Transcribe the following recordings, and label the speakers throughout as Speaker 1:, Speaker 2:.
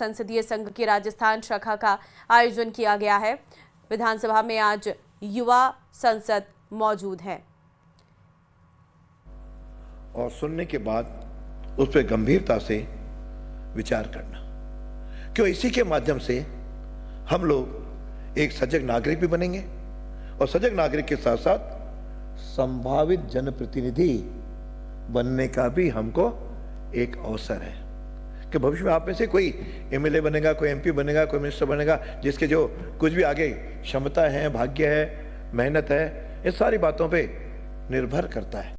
Speaker 1: संसदीय संघ की राजस्थान शाखा का आयोजन किया गया है। विधानसभा में आज युवा संसद मौजूद है
Speaker 2: और सुनने के बाद उस पर गंभीरता से विचार करना, क्यों इसी के माध्यम से हम लोग एक सजग नागरिक भी बनेंगे और सजग नागरिक के साथ साथ संभावित जनप्रतिनिधि बनने का भी हमको एक अवसर है कि भविष्य में आप में से कोई एमएलए बनेगा, कोई एमपी बनेगा, कोई मिनिस्टर बनेगा, जिसके जो कुछ भी आगे क्षमता है, भाग्य है, मेहनत है, इस सारी बातों पे निर्भर करता है।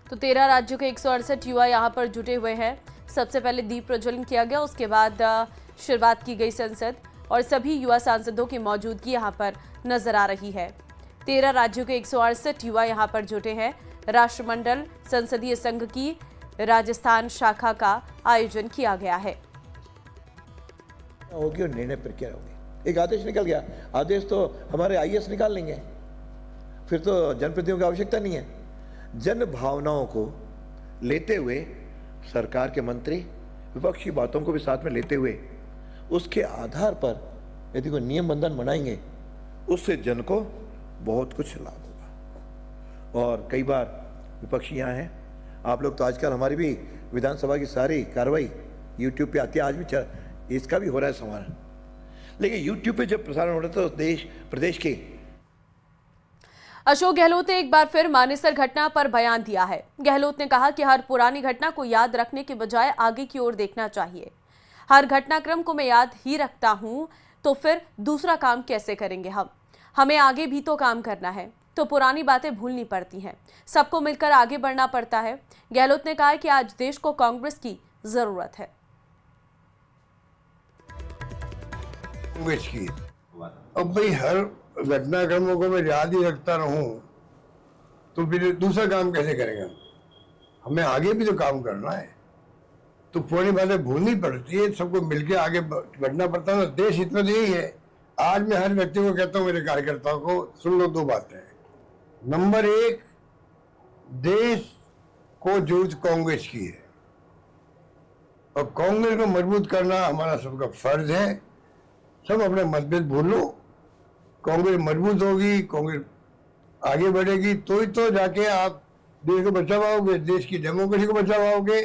Speaker 1: तो 13 राज्यों के 168 युवा यहां पर जुटे हुए हैं। सबसे पहले दीप प्रज्वलन किया गया, उसके बाद शुरुआत की गई संसद और सभी युवा सांसदों की मौजूदगी यहां पर नजर आ रही है। 13 राज्यों के 168 युवा यहां पर जुटे हैं। राष्ट्रमंडल संसदीय संघ की राजस्थान शाखा का आयोजन किया गया है।
Speaker 2: होगी और निर्णय प्रक्रिया होगी। एक आदेश निकल गया, आदेश तो हमारे आईएएस निकाल लेंगे, फिर तो जनप्रतिनिधियों की आवश्यकता नहीं है। जन भावनाओं को लेते हुए सरकार के मंत्री विपक्षी बातों को भी साथ में लेते हुए उसके आधार पर यदि कोई नियम बंधन बनाएंगे, उससे जन को बहुत कुछ लाभ होगा। और कई बार विपक्षी यहाँ हैं, आप लोग तो आजकल हमारी भी विधानसभा की सारी कार्रवाई यूट्यूब पे आती है, आज भी इसका भी हो रहा है समारोह, लेकिन यूट्यूब पे जब प्रसारण हो रहा था तो देश प्रदेश के
Speaker 1: अशोक गहलोत ने एक बार फिर मानेसर घटना पर बयान दिया है। गहलोत ने कहा कि हर पुरानी घटना को याद रखने के बजाय आगे की ओर देखना चाहिए। हर घटनाक्रम को मैं याद ही रखता हूं तो फिर दूसरा काम कैसे करेंगे हमें आगे भी तो काम करना है, तो पुरानी बातें भूलनी पड़ती हैं, सबको मिलकर आगे बढ़ना पड़ता है। गहलोत ने कहा कि आज देश को कांग्रेस की जरूरत है।
Speaker 3: कांग्रेस की अब भाई हर घटनाक्रमों को मैं याद ही रखता रहूं तो फिर दूसरा काम कैसे करेंगे? हमें आगे भी तो काम करना है, तो पुरानी बातें भूलनी पड़ती है, सबको मिलके आगे बढ़ना पड़ता है। देश इतना तो यही है। आज मैं हर व्यक्ति को कहता हूँ, मेरे कार्यकर्ताओं को, सुन लो दो बातें। नंबर एक, देश को जरूरत कांग्रेस की है और कांग्रेस को मजबूत करना हमारा सबका फर्ज है। सब अपने मतभेद भूल लो, कांग्रेस मजबूत होगी, कांग्रेस आगे बढ़ेगी, तो ही तो जाके आप देश को बचा पाओगे, देश की डेमोक्रेसी को बचा पाओगे।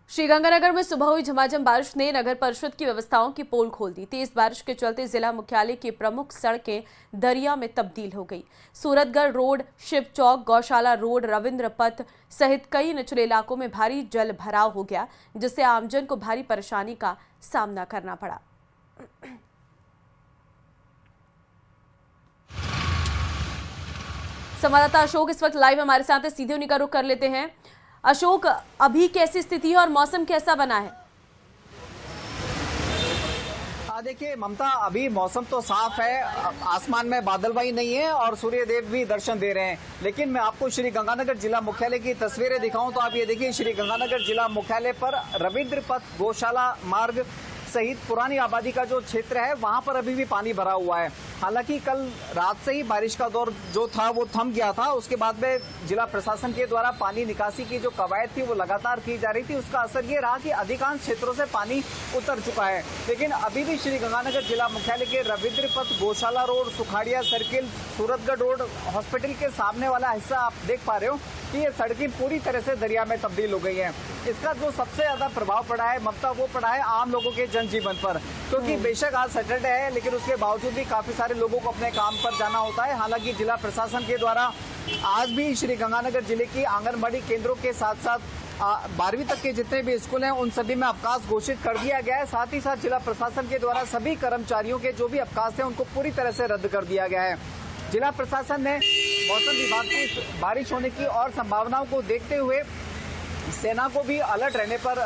Speaker 1: श्रीगंगानगर में सुबह हुई झमाझम बारिश ने नगर परिषद की व्यवस्थाओं की पोल खोल दी। तेज बारिश के चलते जिला मुख्यालय की प्रमुख सड़कें दरिया में तब्दील हो गई। सूरतगढ़ रोड, शिव चौक, गौशाला रोड, रविंद्र पथ सहित कई निचले इलाकों में भारी जल भराव हो गया, जिससे आमजन को भारी परेशानी का सामना करना पड़ा। संवाददाता अशोक इस वक्त लाइव हमारे साथ है, सीधे उन्हीं का रुख कर लेते हैं। अशोक, अभी कैसी स्थिति है और मौसम कैसा बना है?
Speaker 4: देखिए ममता, अभी मौसम तो साफ है, आसमान में बादलवाई नहीं है और सूर्य देव भी दर्शन दे रहे हैं। लेकिन मैं आपको श्री गंगानगर जिला मुख्यालय की तस्वीरें दिखाऊं तो आप ये देखिए, श्री गंगानगर जिला मुख्यालय पर रविंद्र पथ, गौशाला मार्ग सहित पुरानी आबादी का जो क्षेत्र है वहां पर अभी भी पानी भरा हुआ है। हालांकि कल रात से ही बारिश का दौर जो था वो थम गया था। उसके बाद में जिला प्रशासन के द्वारा पानी निकासी की जो कवायद थी वो लगातार की जा रही थी। उसका असर ये रहा कि अधिकांश क्षेत्रों से पानी उतर चुका है। लेकिन अभी भी श्री गंगानगर जिला मुख्यालय के रविंद्र पथ, गौशाला road, Sukhadia circle, Suratgarh road, hospital के सामने वाला हिस्सा आप देख पा रहे हो कि ये सड़कें पूरी तरह से दरिया में तब्दील हो गई हैं। इसका जो सबसे ज्यादा प्रभाव पड़ा है ममता, वो पड़ा है आम लोगों के जनजीवन पर, क्योंकि बेशक आज सैटरडे है लेकिन उसके बावजूद भी काफी सारे लोगों को अपने काम पर जाना होता है। हालांकि जिला प्रशासन के द्वारा आज भी श्री गंगानगर जिले की आंगनबाड़ी केंद्रों के साथ साथ 12वीं तक के जितने भी स्कूल हैं उन सभी में अवकाश घोषित कर दिया गया है। साथ ही साथ जिला प्रशासन के द्वारा सभी कर्मचारियों के जो भी अवकाश थे उनको पूरी तरह से रद्द कर दिया गया है। जिला प्रशासन ने मौसम विभाग की बारिश होने की और संभावनाओं को देखते हुए सेना को भी अलर्ट रहने पर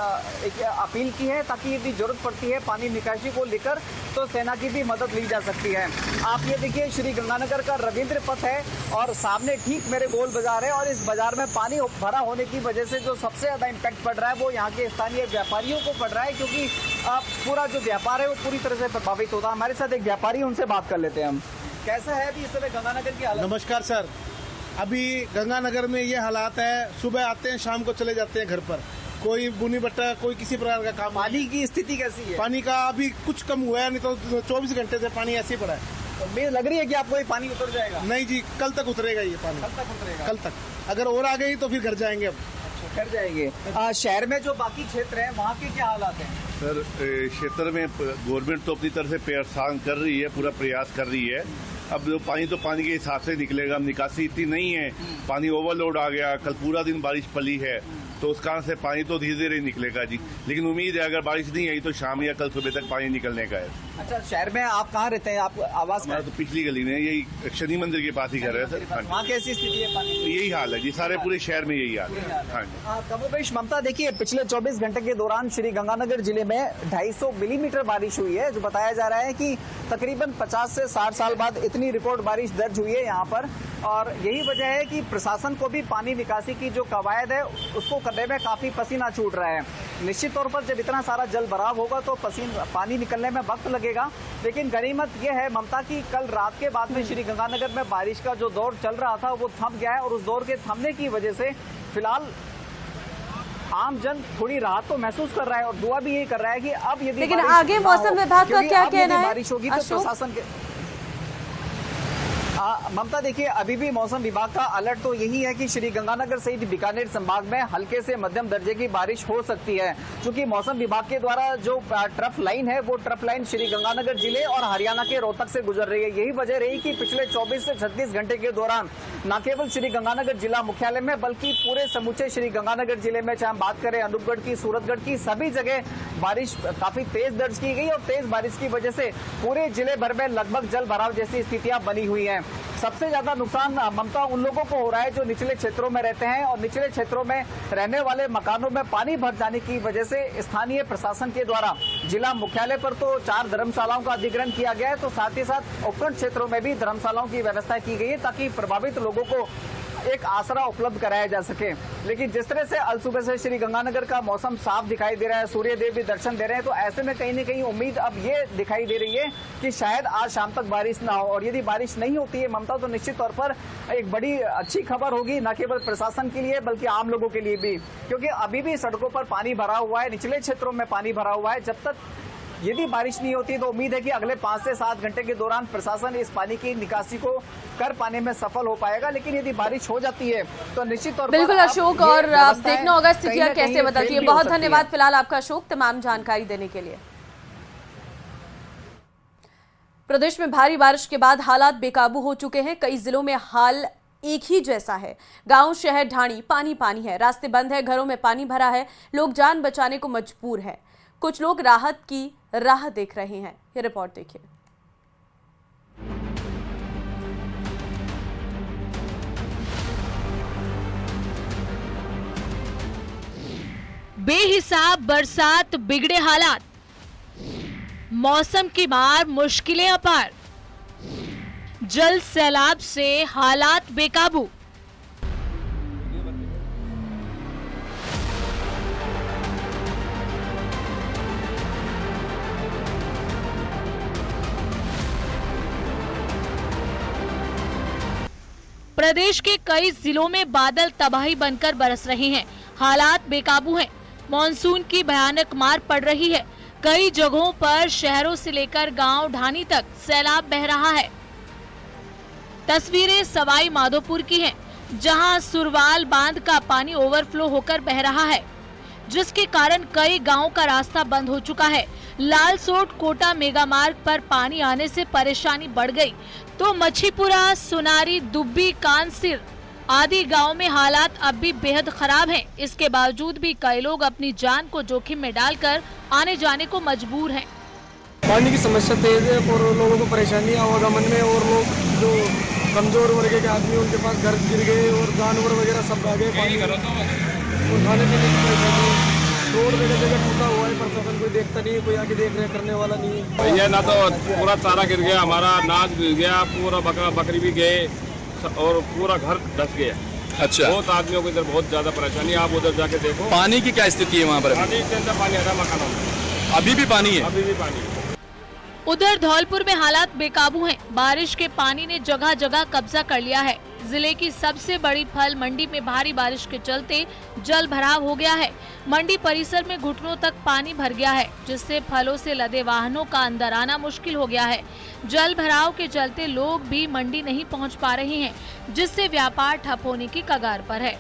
Speaker 4: एक अपील की है, ताकि यदि जरूरत पड़ती है पानी निकासी को लेकर तो सेना की भी मदद ली जा सकती है। आप ये देखिए, श्री गंगानगर का रविंद्र पथ है और सामने ठीक मेरे गोल बाजार है, और इस बाजार में पानी भरा होने की वजह से जो सबसे ज़्यादा इम्पैक्ट पड़ रहा है वो यहाँ के स्थानीय व्यापारियों को पड़ रहा है, क्योंकि पूरा जो व्यापार है वो पूरी तरह से प्रभावित होता है। हमारे साथ एक व्यापारी, उनसे बात कर लेते हैं हम। कैसा है अभी इस समय गंगानगर की हालत?
Speaker 5: नमस्कार सर, अभी गंगानगर में ये हालात है, सुबह आते हैं शाम को चले जाते हैं घर पर, कोई बुनी बट्टा, कोई किसी प्रकार का काम।
Speaker 4: पानी की स्थिति कैसी है?
Speaker 5: पानी का अभी कुछ कम हुआ है, नहीं तो 24 घंटे से पानी ऐसे ही पड़ा है।
Speaker 4: तो उम्मीद लग रही है कि आपको ये पानी उतर जाएगा?
Speaker 5: नहीं जी, कल तक उतरेगा ये पानी।
Speaker 4: कल तक उतरेगा?
Speaker 5: कल तक, अगर और आ गई तो फिर घर जाएंगे। अब
Speaker 4: घर जाएंगे। शहर में जो बाकी क्षेत्र हैं वहाँ के क्या हालात हैं?
Speaker 6: सर, क्षेत्र में गवर्नमेंट तो अपनी तरफ से प्रयास कर रही है, पूरा प्रयास कर रही है। अब जो पानी तो पानी के हिसाब से निकलेगा, अब निकासी इतनी नहीं है, पानी ओवरलोड आ गया। कल पूरा दिन बारिश पली है, तो उस कारण से पानी तो धीरे धीरे निकलेगा जी, लेकिन उम्मीद है अगर बारिश नहीं आई तो शाम या कल सुबह तक पानी निकलने का है।
Speaker 4: अच्छा, शहर में आप कहाँ रहते हैं? आप आवास
Speaker 6: हमारा तो पिछली गली में, यही शनि मंदिर के पास ही घर है सर।
Speaker 4: वहाँ कैसी स्थिति है पानी की?
Speaker 6: यही हाल है जी, सारे पूरे शहर में यही हाल है। हाँ जी।
Speaker 4: कमोबेश ममता, देखिए पिछले 24 घंटे के दौरान श्री गंगानगर जिले में 250 मिलीमीटर बारिश हुई है, जो बताया जा रहा है कि तकरीबन 50 से 60 साल बाद इतनी रिकॉर्ड बारिश दर्ज हुई है यहाँ पर। और यही वजह है कि प्रशासन को भी पानी निकासी की जो कवायद है उसको करने में काफी पसीना छूट रहा है। निश्चित तौर पर जब इतना सारा जल भराव होगा तो पानी निकलने में वक्त लगेगा, लेकिन गनीमत यह है ममता की कल रात के बाद में श्री गंगानगर में बारिश का जो दौर चल रहा था वो थम गया है, और उस दौर के थमने की वजह से फिलहाल आम जन थोड़ी राहत तो महसूस कर रहा है, और दुआ भी यही कर रहा है कि अब यदि
Speaker 1: लेकिन आगे मौसम विभाग का क्या कहना है?
Speaker 4: बारिश होगी तो प्रशासन के ममता, देखिए अभी भी मौसम विभाग का अलर्ट तो यही है कि श्री गंगानगर सहित बीकानेर संभाग में हल्के से मध्यम दर्जे की बारिश हो सकती है, क्योंकि मौसम विभाग के द्वारा जो ट्रफ लाइन है वो ट्रफ लाइन श्री गंगानगर जिले और हरियाणा के रोहतक से गुजर रही है। यही वजह रही कि पिछले 24 से 36 घंटे के दौरान न केवल श्री गंगानगर जिला मुख्यालय में बल्कि पूरे समूचे श्री गंगानगर जिले में, चाहे हम बात करें अनूपगढ़ की, सूरतगढ़ की, सभी जगह बारिश काफी तेज दर्ज की गई, और तेज बारिश की वजह से पूरे जिले भर में लगभग जल भराव जैसी स्थितियां बनी हुई हैं। सबसे ज्यादा नुकसान ममता उन लोगों को हो रहा है जो निचले क्षेत्रों में रहते हैं, और निचले क्षेत्रों में रहने वाले मकानों में पानी भर जाने की वजह से स्थानीय प्रशासन के द्वारा जिला मुख्यालय पर तो 4 धर्मशालाओं का अधिग्रहण किया गया है, तो साथ ही साथ उपखंड क्षेत्रों में भी धर्मशालाओं की व्यवस्था की गई है, ताकि प्रभावित लोगों को एक आसरा उपलब्ध कराया जा सके। लेकिन जिस तरह से अल सुबह से श्री गंगानगर का मौसम साफ दिखाई दे रहा है, सूर्य देव भी दर्शन दे रहे हैं, तो ऐसे में कहीं न कहीं उम्मीद अब ये दिखाई दे रही है कि शायद आज शाम तक बारिश ना हो, और यदि बारिश नहीं होती है ममता तो निश्चित तौर पर एक बड़ी अच्छी खबर होगी, न केवल प्रशासन के लिए बल्कि आम लोगों के लिए भी, क्योंकि अभी भी सड़कों पर पानी भरा हुआ है, निचले क्षेत्रों में पानी भरा हुआ है। जब तक यदि बारिश नहीं होती तो उम्मीद है कि अगले 5 से 7 घंटे के दौरान प्रशासन इस पानी की निकासी को कर पाने में सफल हो पाएगा, लेकिन यदि बारिश हो जाती है तो निश्चित तौर पर
Speaker 1: बिल्कुल अशोक, और अब देखना होगा स्थितियां कैसे बदलती है। बहुत धन्यवाद फिलहाल आपका अशोक तमाम जानकारी देने के लिए। प्रदेश में भारी बारिश के बाद हालात बेकाबू हो चुके हैं, कई जिलों में हाल एक ही जैसा है। गांव, शहर, ढाणी पानी पानी है, रास्ते बंद है, घरों में पानी भरा है, लोग जान बचाने को मजबूर है। कुछ लोग राहत की राह देख रहे हैं। ये रिपोर्ट देखिए।
Speaker 7: बेहिसाब बरसात, बिगड़े हालात, मौसम की मार, मुश्किलें अपार, जल सैलाब से हालात बेकाबू। प्रदेश के कई जिलों में बादल तबाही बनकर बरस रहे हैं, हालात बेकाबू हैं। मॉनसून की भयानक मार पड़ रही है, कई जगहों पर शहरों से लेकर गांव, ढाणी तक सैलाब बह रहा है। तस्वीरें सवाई माधोपुर की हैं, जहां सुरवाल बांध का पानी ओवरफ्लो होकर बह रहा है, जिसके कारण कई गांवों का रास्ता बंद हो चुका है। लालसोट कोटा मेगा मार्ग पर पानी आने से परेशानी बढ़ गई, तो मछीपुरा, सुनारी, दुब्बी, कानसिर आदि गांव में हालात अब भी बेहद खराब हैं। इसके बावजूद भी कई लोग अपनी जान को जोखिम में डालकर आने जाने को मजबूर हैं।
Speaker 8: पानी की समस्या तेज है और लोगों को परेशानी आवागमन में, और लोग जो कमजोर वर्ग के आदमी उनके पास घर गिर गए और जानवर वगैरह सब आ गए। और खाने पीने की परेशानी, रोड जगह जगह टूटा हुआ है, प्रशासन कोई देखता नहीं है, कोई आके देख रेख करने वाला नहीं है।
Speaker 9: भैया ना तो पूरा चारा गिर गया, हमारा अनाज गिर गया, पूरा बकरा बकरी भी गए और पूरा घर धस गया।
Speaker 10: अच्छा,
Speaker 9: बहुत आदमियों को इधर बहुत ज्यादा परेशानी, आप उधर जाके देखो।
Speaker 10: पानी की क्या स्थिति है वहाँ पर?
Speaker 9: पानी के अंदर पानी आता मकानों में,
Speaker 10: अभी भी पानी है?
Speaker 9: अभी भी पानी है।
Speaker 7: उधर धौलपुर में हालात बेकाबू हैं। बारिश के पानी ने जगह जगह कब्जा कर लिया है। जिले की सबसे बड़ी फल मंडी में भारी बारिश के चलते जल भराव हो गया है। मंडी परिसर में घुटनों तक पानी भर गया है, जिससे फलों से लदे वाहनों का अंदर आना मुश्किल हो गया है। जल भराव के चलते लोग भी मंडी नहीं पहुंच पा रहे हैं, जिससे व्यापार ठप होने की कगार पर है।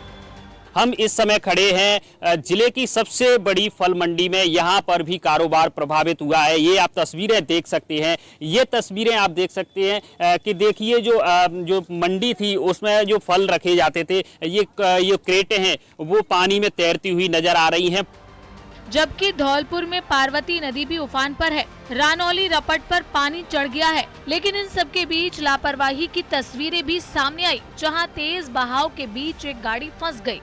Speaker 11: हम इस समय खड़े हैं जिले की सबसे बड़ी फल मंडी में। यहाँ पर भी कारोबार प्रभावित हुआ है। ये आप तस्वीरें देख सकते हैं। ये तस्वीरें आप देख सकते हैं कि देखिए जो मंडी थी उसमें जो फल रखे जाते थे, ये क्रेटें हैं वो पानी में तैरती हुई नजर आ रही हैं।
Speaker 7: जबकि धौलपुर में पार्वती नदी भी उफान पर है। रानौली रपट पर पानी चढ़ गया है, लेकिन इन सब के बीच लापरवाही की तस्वीरें भी सामने आई, जहां तेज बहाव के बीच एक गाड़ी फंस गई।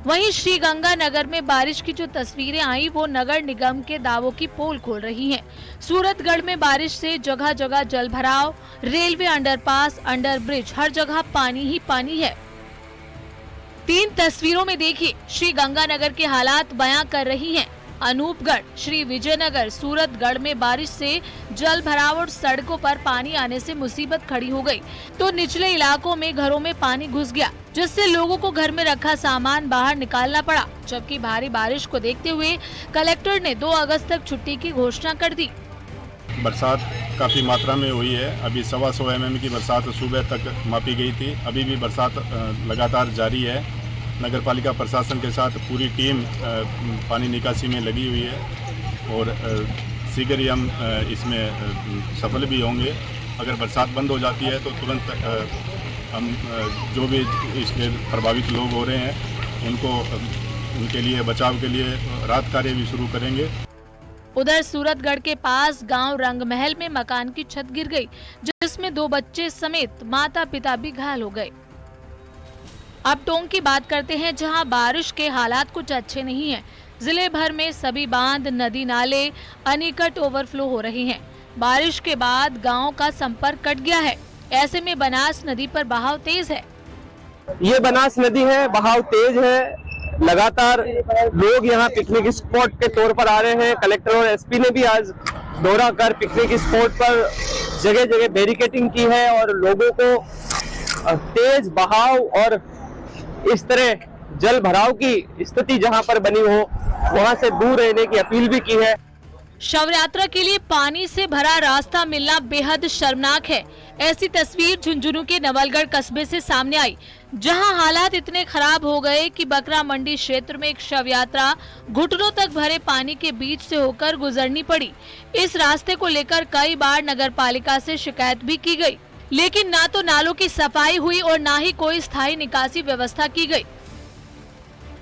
Speaker 7: वहीं श्रीगंगानगर में बारिश की जो तस्वीरें आई वो नगर निगम के दावों की पोल खोल रही हैं। सूरतगढ़ में बारिश से जगह जगह जल भराव, रेलवे अंडरपास, अंडर ब्रिज, हर जगह पानी ही पानी है। 3 तस्वीरों में देखिए श्रीगंगानगर के हालात बयां कर रही हैं। अनूपगढ़, श्री विजयनगर, सूरतगढ़ में बारिश से जल भराव और सड़कों पर पानी आने से मुसीबत खड़ी हो गई, तो निचले इलाकों में घरों में पानी घुस गया, जिससे लोगों को घर में रखा सामान बाहर निकालना पड़ा। जबकि भारी बारिश को देखते हुए कलेक्टर ने 2 अगस्त तक छुट्टी की घोषणा कर दी।
Speaker 12: बरसात काफ़ी मात्रा में हुई है। अभी 125 mm की बरसात सुबह तक मापी गई थी। अभी भी बरसात लगातार जारी है। नगर पालिका प्रशासन के साथ पूरी टीम पानी निकासी में लगी हुई है और शीघ्र ही हम इसमें सफल भी होंगे। अगर बरसात बंद हो जाती है तो तुरंत हम जो भी इसके प्रभावित लोग हो रहे हैं उनके लिए बचाव के लिए राहत कार्य भी शुरू करेंगे।
Speaker 7: उधर सूरतगढ़ के पास गांव रंगमहल में मकान की छत गिर गई, जिसमें 2 बच्चे समेत माता पिता भी घायल हो गए। अब टोंक की बात करते हैं, जहां बारिश के हालात कुछ अच्छे नहीं हैं। जिले भर में सभी बांध, नदी नाले अनिकट ओवरफ्लो हो रहे हैं। बारिश के बाद गांव का संपर्क कट गया है। ऐसे में बनास नदी पर बहाव तेज है।
Speaker 8: ये बनास नदी है, बहाव तेज है। लगातार लोग यहाँ पिकनिक स्पॉट के तौर पर आ रहे हैं। कलेक्टर और एसपी ने भी आज दौरा कर पिकनिक स्पॉट पर जगह जगह बैरिकेडिंग की है और लोगों को तेज बहाव और इस तरह जल भराव की स्थिति जहां पर बनी हो वहां से दूर रहने की अपील भी की है।
Speaker 7: शव यात्रा के लिए पानी से भरा रास्ता मिलना बेहद शर्मनाक है। ऐसी तस्वीर झुंझुनू के नवलगढ़ कस्बे से सामने आई, जहां हालात इतने खराब हो गए कि बकरा मंडी क्षेत्र में एक शव यात्रा घुटनों तक भरे पानी के बीच से होकर गुजरनी पड़ी। इस रास्ते को लेकर कई बार नगर पालिका से शिकायत भी की गई, लेकिन ना तो नालों की सफाई हुई और ना ही कोई स्थायी निकासी व्यवस्था की गई।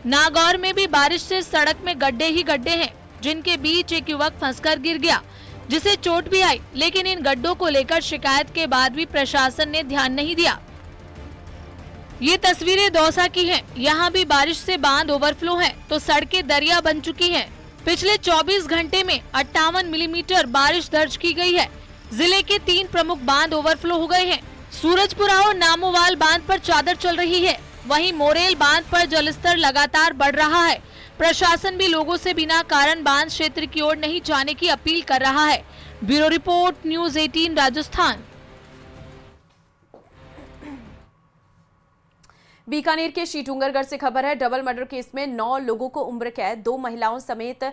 Speaker 7: नागौर में भी बारिश से सड़क में गड्ढे ही गड्ढे हैं, जिनके बीच एक युवक फंसकर गिर गया, जिसे चोट भी आई, लेकिन इन गड्ढों को लेकर शिकायत के बाद भी प्रशासन ने ध्यान नहीं दिया। ये तस्वीरें दौसा की हैं। यहाँ भी बारिश से बांध ओवरफ्लो हैं, तो सड़कें दरिया बन चुकी हैं। पिछले 24 घंटे में 58 मिलीमीटर बारिश दर्ज की गई है। जिले के 3 प्रमुख बांध ओवरफ्लो हो गए हैं। सूरजपुरा और नामोवाल बांध पर चादर चल रही है, वहीं मोरेल बांध पर जलस्तर लगातार बढ़ रहा है। प्रशासन भी लोगों से बिना कारण बांध क्षेत्र की ओर नहीं जाने की अपील कर रहा है। Bureau report, news 18 Rajasthan.
Speaker 1: Bikaner के शीटुंगरगढ़ से खबर है। डबल मर्डर केस में 9 लोगों को उम्र कैद, 2 महिलाओं समेत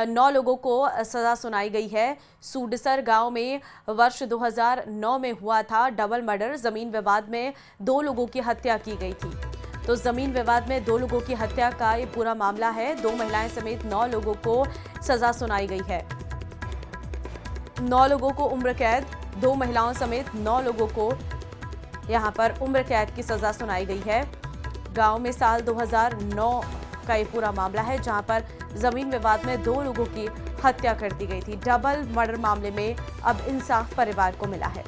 Speaker 1: 9 लोगों को सजा सुनाई गई है। सूडसर गांव में वर्ष 2009 में हुआ था डबल मर्डर। जमीन विवाद में 2 लोगों की हत्या की गई थी। तो जमीन विवाद में 2 लोगों की हत्या का ये पूरा मामला है। 2 महिलाएं समेत 9 लोगों को सजा सुनाई गई है। 9 लोगों को उम्र कैद, 2 महिलाओं समेत 9 लोगों को यहाँ पर उम्र कैद की सजा सुनाई गई है। गांव में साल 2009 का ये पूरा मामला है, जहां पर जमीन विवाद में 2 लोगों की हत्या कर दी गई थी। डबल मर्डर मामले में अब इंसाफ परिवार को मिला है।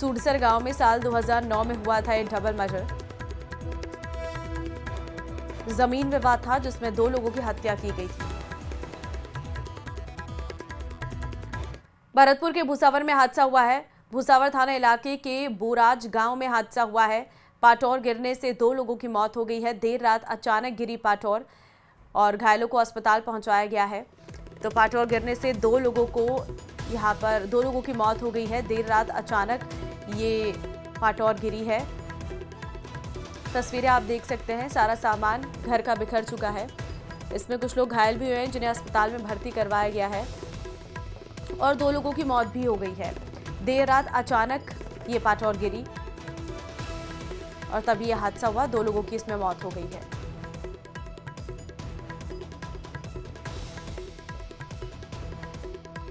Speaker 1: सूडसर गांव में साल 2009 में हुआ था ये डबल मर्डर। जमीन विवाद था जिसमें 2 लोगों की हत्या की गई थी। भरतपुर के भूसावर में हादसा हुआ है। भूसावर थाना इलाके के बोराज गांव में हादसा हुआ है। पाटौर गिरने से 2 लोगों की मौत हो गई है। देर रात अचानक गिरी पाटौर और घायलों को अस्पताल पहुंचाया गया है। तो पाटौर गिरने से 2 लोगों की मौत हो गई है। देर रात अचानक ये पाटौर गिरी है। तस्वीरें आप देख सकते हैं, सारा सामान घर का बिखर चुका है। इसमें कुछ लोग घायल भी हुए हैं जिन्हें अस्पताल में भर्ती करवाया गया है और 2 लोगों की मौत भी हो गई है। देर रात अचानक ये पाटौर गिरी और तभी यह हादसा हुआ। 2 लोगों की इसमें मौत हो गई है।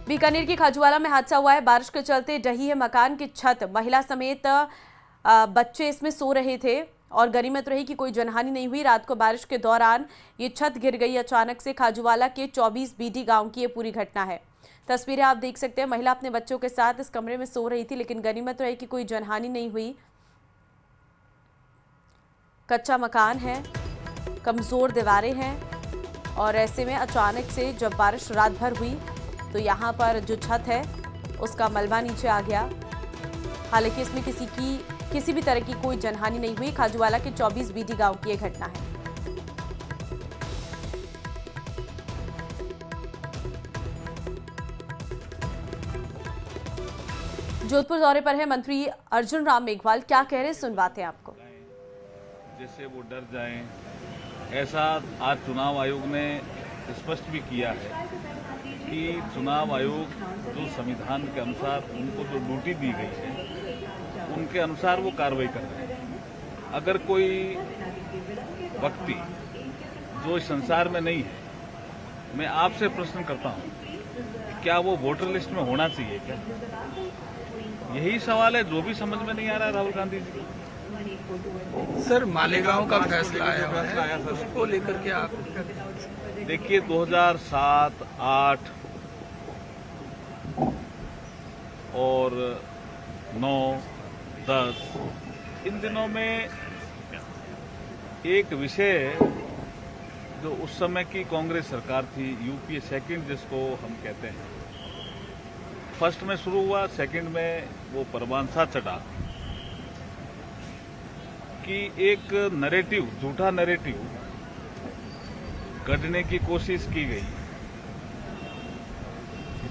Speaker 1: बीकानेर की खाजूवाला में हादसा हुआ है। बारिश के चलते ढही है मकान की छत। महिला समेत बच्चे इसमें सो रहे थे और गनीमत रही कि कोई जनहानि नहीं हुई। रात को बारिश के दौरान ये छत गिर गई अचानक से। खाजूवाला के 24 बीडी गांव की ये पूरी घटना है। तस्वीरें आप देख सकते हैं। महिला अपने बच्चों के साथ इस कमरे में सो रही थी, लेकिन गनीमत रही कि कोई जनहानि नहीं हुई। कच्चा मकान है, कमजोर दीवारें हैं और ऐसे में अचानक से जब बारिश रात भर हुई तो यहाँ पर जो छत है उसका मलबा नीचे आ गया। हालांकि इसमें किसी भी तरह की कोई जनहानि नहीं हुई। खाजूवाला के 24 बीडी गांव की यह घटना है। जोधपुर दौरे पर है मंत्री अर्जुन राम मेघवाल। क्या कह रहे हैं, सुनवाते हैं आपको।
Speaker 13: जैसे वो डर जाएं, ऐसा आज चुनाव आयोग ने स्पष्ट भी किया है कि चुनाव आयोग जो संविधान के अनुसार उनको जो ड्यूटी दी गई है उनके अनुसार वो कार्रवाई कर रहे हैं। अगर कोई व्यक्ति जो इस संसार में नहीं है, मैं आपसे प्रश्न करता हूं, क्या वो वोटर लिस्ट में होना चाहिए क्या? यही सवाल है जो भी समझ में नहीं आ रहा है राहुल गांधी जी।
Speaker 10: सर, मालेगांव का फैसला आया था, उसको लेकर के आप
Speaker 13: देखिए 2007, 8 और 9, 10 इन दिनों में एक विषय जो उस समय की कांग्रेस सरकार थी, यूपीए सेकंड जिसको हम कहते हैं, फर्स्ट में शुरू हुआ, सेकंड में वो परवान सा चढ़ा कि एक नैरेटिव, झूठा नैरेटिव गढ़ने की कोशिश की गई,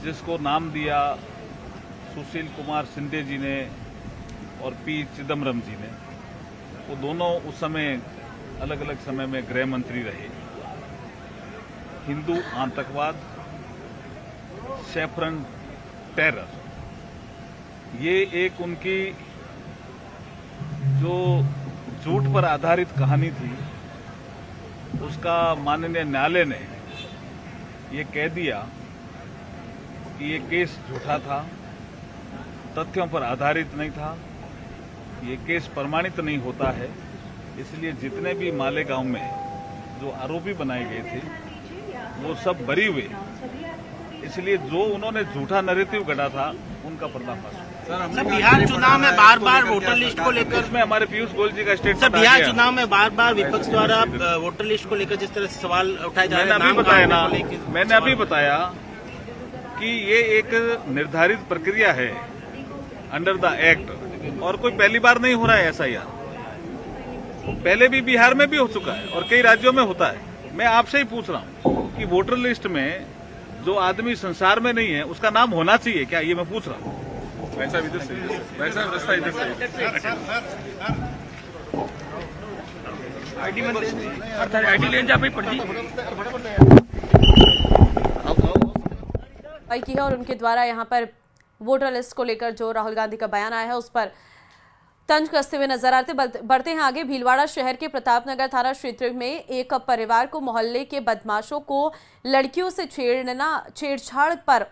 Speaker 13: जिसको नाम दिया सुशील कुमार शिंदे जी ने और पी चिदम्बरम जी ने। वो दोनों उस समय अलग अलग समय में गृह मंत्री रहे। हिंदू आतंकवाद, सैफरन टेरर, ये एक उनकी जो झूठ पर आधारित कहानी थी, उसका माननीय न्यायालय ने ये कह दिया कि ये केस झूठा था, तथ्यों पर आधारित नहीं था, ये केस प्रमाणित नहीं होता है। इसलिए जितने भी मालेगांव में जो आरोपी बनाए गए थे वो सब बरी हुए। इसलिए जो उन्होंने झूठा नैरेटिव गढ़ा था उनका पर्दाफाश।
Speaker 14: सर, बिहार चुनाव में बार बार वोटर लिस्ट को लेकर
Speaker 13: इसमें हमारे पीयूष गोयल जी का स्टेटमेंट।
Speaker 14: सर, बिहार चुनाव में बार बार विपक्ष द्वारा वोटर लिस्ट को लेकर जिस तरह से सवाल उठाए जा रहे हैं,
Speaker 13: मैंने अभी बताया कि ये एक निर्धारित प्रक्रिया है अंडर द एक्ट, और कोई पहली बार नहीं हो रहा है ऐसा। यार पहले भी बिहार में भी हो चुका है और कई राज्यों में होता है। मैं आपसे ही पूछ रहा हूँ कि वोटर लिस्ट में जो आदमी संसार में नहीं है उसका नाम होना चाहिए क्या, ये मैं पूछ रहा हूँ। वैसा इधर से, वैसा रास्ता इधर से।
Speaker 10: आईडी लेन जा पड़ी
Speaker 1: की है और उनके द्वारा यहाँ पर वोटर लिस्ट को लेकर जो राहुल गांधी का बयान आया है उस पर तंज कसते हुए नजर आते। बढ़ते हैं आगे। भीलवाड़ा शहर के प्रतापनगर थाना क्षेत्र में एक परिवार को मोहल्ले के बदमाशों को लड़कियों से छेड़छाड़ पर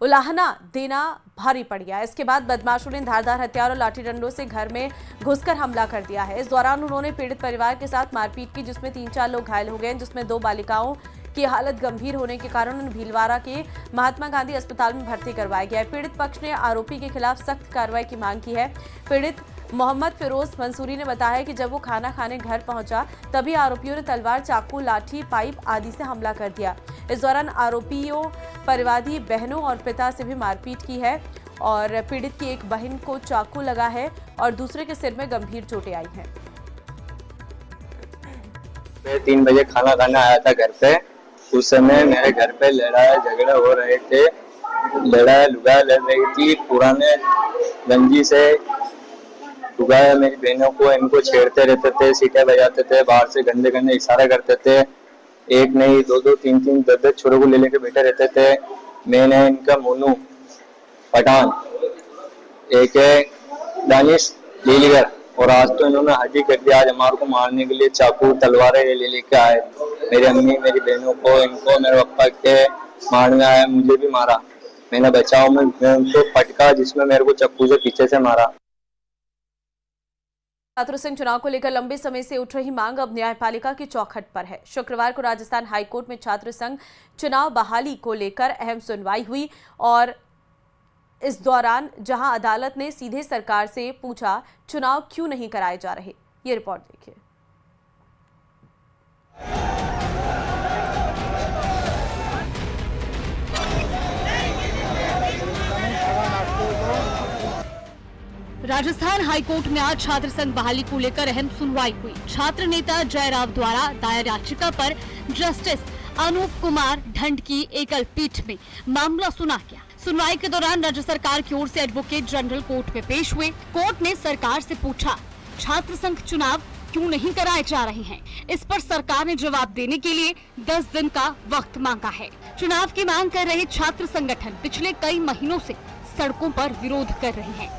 Speaker 1: उलाहना देना भारी पड़ गया। इसके बाद बदमाशों ने धारदार हथियार और लाठी डंडों से घर में घुसकर हमला कर दिया है। इस दौरान उन्होंने पीड़ित परिवार के साथ मारपीट की, जिसमें 3-4 लोग घायल हो गए, जिसमें 2 बालिकाओं की हालत गंभीर होने के कारण उन्हें भीलवाड़ा के महात्मा गांधी अस्पताल में भर्ती करवाया गया है। पीड़ित पक्ष ने आरोपी के खिलाफ सख्त कार्रवाई की मांग की है। पीड़ित मोहम्मद फिरोज मंसूरी ने बताया कि जब वो खाना खाने घर पहुंचा तभी आरोपियों ने तलवार, चाकू, लाठी, पाइप आदि से हमला कर दिया। इस दौरान आरोपियों परिवादी बहनों और पिता से भी मारपीट की है और पीड़ित की एक बहन को चाकू लगा है और दूसरे के सिर में गंभीर चोटें आई हैं।
Speaker 8: मैं 3 बजे खाना खाने आया था घर पे। उस समय मेरे घर पे लड़ाई झगड़े हो रहे थे, लड़ाई लुगाई लड़ रही थी। पुराने गंजी से लुगाई मेरी बहनों को इनको छेड़ते रहते थे, सीटें बजाते थे, बाहर से गंदे गंदे इशारे करते थे। एक नहीं, 2-2, 3-3, 10-10 छोरों को ले लेके बैठे रहते थे। मैंने इनका मोनू पठान, एक है दानिश लीलीगर, और आज तो इन्होंने हद ही कर दिया। आज हमारे को मारने के लिए चाकू तलवारें ले लेके आए। मेरी अम्मी, मेरी बहनों को, इनको, मेरे पापा के मारने आए। मुझे भी मारा। मैंने बचाव में उनको फटका जिसमें मेरे को चक्कू से पीछे से मारा।
Speaker 1: छात्र संघ चुनाव को लेकर लंबे समय से उठ रही मांग अब न्यायपालिका की चौखट पर है। शुक्रवार को राजस्थान हाईकोर्ट में छात्र संघ चुनाव बहाली को लेकर अहम सुनवाई हुई और इस दौरान जहां अदालत ने सीधे सरकार से पूछा चुनाव क्यों नहीं कराए जा रहे। ये रिपोर्ट देखिए।
Speaker 7: राजस्थान हाईकोर्ट में आज छात्र संघ बहाली को लेकर अहम सुनवाई हुई। छात्र नेता जयराव द्वारा दायर याचिका पर जस्टिस अनूप कुमार ढंड की एकल पीठ में मामला सुना गया। सुनवाई के दौरान राज्य सरकार की ओर से एडवोकेट जनरल कोर्ट में पेश हुए। कोर्ट ने सरकार से पूछा छात्र संघ चुनाव क्यों नहीं कराए जा रहे हैं। इस पर सरकार ने जवाब देने के लिए 10 दिन का वक्त मांगा है। चुनाव की मांग कर रहे छात्र संगठन पिछले कई महीनों से सड़कों पर विरोध कर रहे हैं।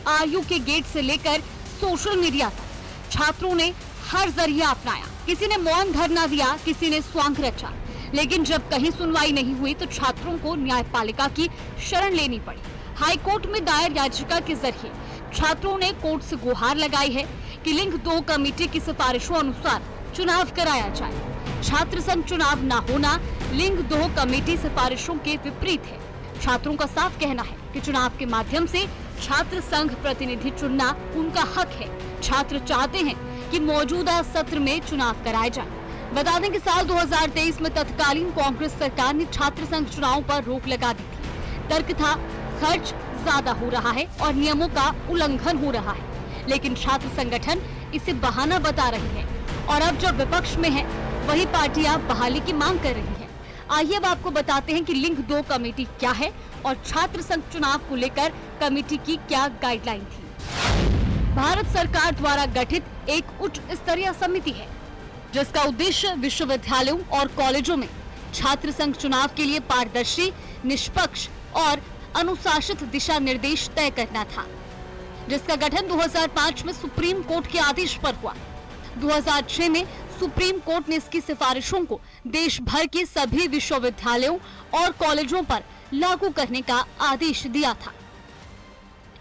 Speaker 7: आयु के गेट से लेकर सोशल मीडिया तक छात्रों ने हर जरिया अपनाया। किसी ने मौन धरना दिया, किसी ने स्वांग रचा, लेकिन जब कहीं सुनवाई नहीं हुई तो छात्रों को न्यायपालिका की शरण लेनी पड़ी। हाईकोर्ट में दायर याचिका के जरिए छात्रों ने कोर्ट से गुहार लगाई है कि लिंग 2 कमेटी की सिफारिशों अनुसार चुनाव कराया जाए। छात्र संघ चुनाव न होना लिंग 2 कमेटी सिफारिशों के विपरीत है। छात्रों का साफ कहना है कि चुनाव के माध्यम से छात्र संघ प्रतिनिधि चुनना उनका हक है। छात्र चाहते हैं कि मौजूदा सत्र में चुनाव कराए जाए। बता दें कि साल 2023 में तत्कालीन कांग्रेस सरकार ने छात्र संघ चुनाव पर रोक लगा दी थी। तर्क था खर्च ज्यादा हो रहा है और नियमों का उल्लंघन हो रहा है, लेकिन छात्र संगठन इसे बहाना बता रही है और अब जब विपक्ष में है वही पार्टियां बहाली की मांग कर रही है। आइए अब आपको बताते हैं कि लिंग 2 कमेटी क्या है और छात्र संघ चुनाव को लेकर कमेटी की क्या गाइडलाइन थी। भारत सरकार द्वारा गठित एक उच्च स्तरीय समिति है जिसका उद्देश्य विश्वविद्यालयों और कॉलेजों में छात्र संघ चुनाव के लिए पारदर्शी, निष्पक्ष और अनुशासित दिशा निर्देश तय करना था, जिसका गठन 2005 में सुप्रीम कोर्ट के आदेश पर हुआ। 2006 में सुप्रीम कोर्ट ने इसकी सिफारिशों को देश भर के सभी विश्वविद्यालयों और कॉलेजों पर लागू करने का आदेश दिया था।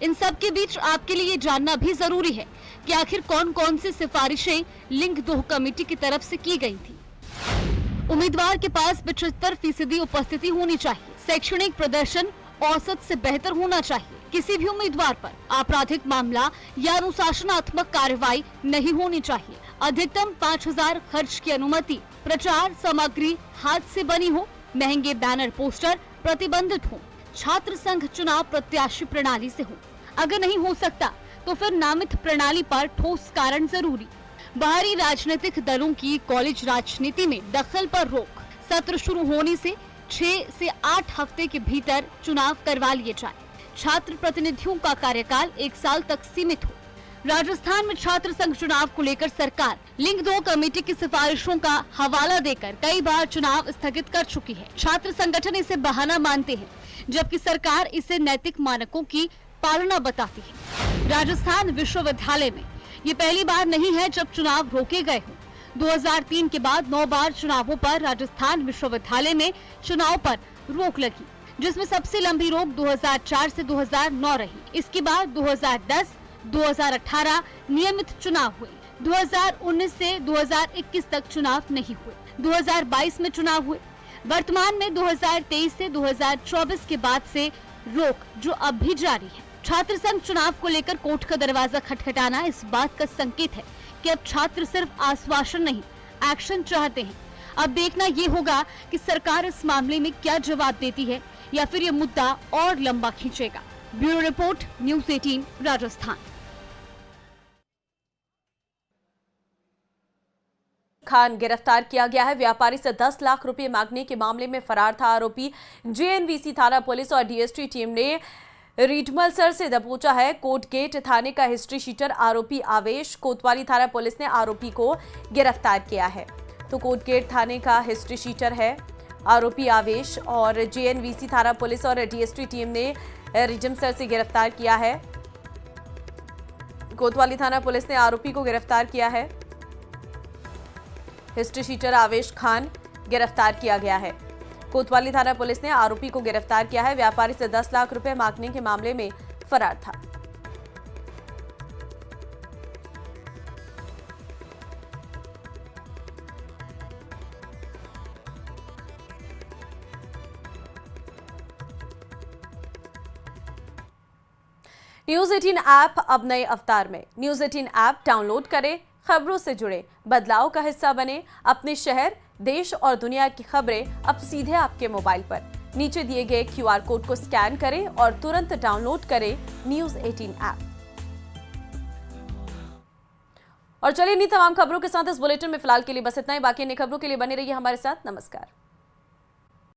Speaker 7: इन सब के बीच आपके लिए जानना भी जरूरी है कि आखिर कौन कौन सी सिफारिशें लिंग 2 कमेटी की तरफ से की गई थी। उम्मीदवार के पास 75% उपस्थिति होनी चाहिए। शैक्षणिक प्रदर्शन औसत से बेहतर होना चाहिए। किसी भी उम्मीदवार पर आपराधिक मामला या अनुशासनात्मक कार्रवाई नहीं होनी चाहिए। अधिकतम 5000 खर्च की अनुमति। प्रचार सामग्री हाथ से बनी हो। महंगे बैनर पोस्टर प्रतिबंधित हो। छात्र संघ चुनाव प्रत्याशी प्रणाली से हो। अगर नहीं हो सकता तो फिर नामित प्रणाली पर ठोस कारण जरूरी। बाहरी राजनीतिक दलों की कॉलेज राजनीति में दखल पर रोक। सत्र शुरू होने से 6 से 8 हफ्ते के भीतर चुनाव करवा लिए जाए। छात्र प्रतिनिधियों का कार्यकाल 1 साल तक सीमित हो। राजस्थान में छात्र संघ चुनाव को लेकर सरकार लिंग 2 कमेटी की सिफारिशों का हवाला देकर कई बार चुनाव स्थगित कर चुकी है। छात्र संगठन इसे बहाना मानते हैं, जबकि सरकार इसे नैतिक मानकों की पालना बताती है। राजस्थान विश्वविद्यालय में ये पहली बार नहीं है जब चुनाव रोके गए हों। 2003 के बाद 9 बार चुनावों पर राजस्थान विश्वविद्यालय में चुनाव पर रोक लगी, जिसमें सबसे लंबी रोक 2004 से 2009 रही। इसके बाद 2010, 2018 नियमित चुनाव हुए। 2019 से 2021 तक चुनाव नहीं हुए, 2022 में चुनाव हुए। वर्तमान में 2023 से 2024 के बाद से रोक जो अब भी जारी है। छात्र संघ चुनाव को लेकर कोर्ट का दरवाजा खटखटाना इस बात का संकेत है कि अब छात्र सिर्फ आश्वासन नहीं, एक्शन चाहते हैं। अब देखना ये होगा कि सरकार इस मामले में क्या जवाब देती है या फिर ये मुद्दा और लंबा खींचेगा। Bureau report, news 18 Rajasthan.
Speaker 1: Khan गिरफ्तार किया गया है। व्यापारी से 10 लाख रुपए मांगने के मामले में फरार था आरोपी। जेएनवीसी थाना पुलिस और डीएसटी टीम ने रीडमलसर से दबोचा है। कोट गेट थाने का हिस्ट्री शीटर आरोपी आवेश। कोतवाली थाना पुलिस ने आरोपी को गिरफ्तार किया है। तो कोट गेट थाने का हिस्ट्री शीटर है आरोपी आवेश और जेएनवीसी थाना पुलिस और डीएसटी टीम ने रीडमलसर से गिरफ्तार किया है। कोतवाली थाना पुलिस ने आरोपी को गिरफ्तार किया है। हिस्ट्री शीटर आवेश खान गिरफ्तार किया गया है। कोतवाली थाना पुलिस ने आरोपी को गिरफ्तार किया है। व्यापारी से 10 लाख रुपए मांगने के मामले में फरार था। न्यूज़ 18 ऐप अब नए अवतार में। न्यूज़ 18 ऐप डाउनलोड करें, खबरों से जुड़े, बदलाव का हिस्सा बने। अपने शहर, देश और दुनिया की खबरें अब सीधे आपके मोबाइल पर। नीचे दिए गए QR कोड को स्कैन करें और तुरंत डाउनलोड करें न्यूज़ 18 ऐप। और चलिए इन्हीं तमाम खबरों के साथ इस बुलेटिन में फिलहाल के लिए बस इतना ही। बाकी अन्य खबरों के लिए बने रहिए हमारे साथ। नमस्कार।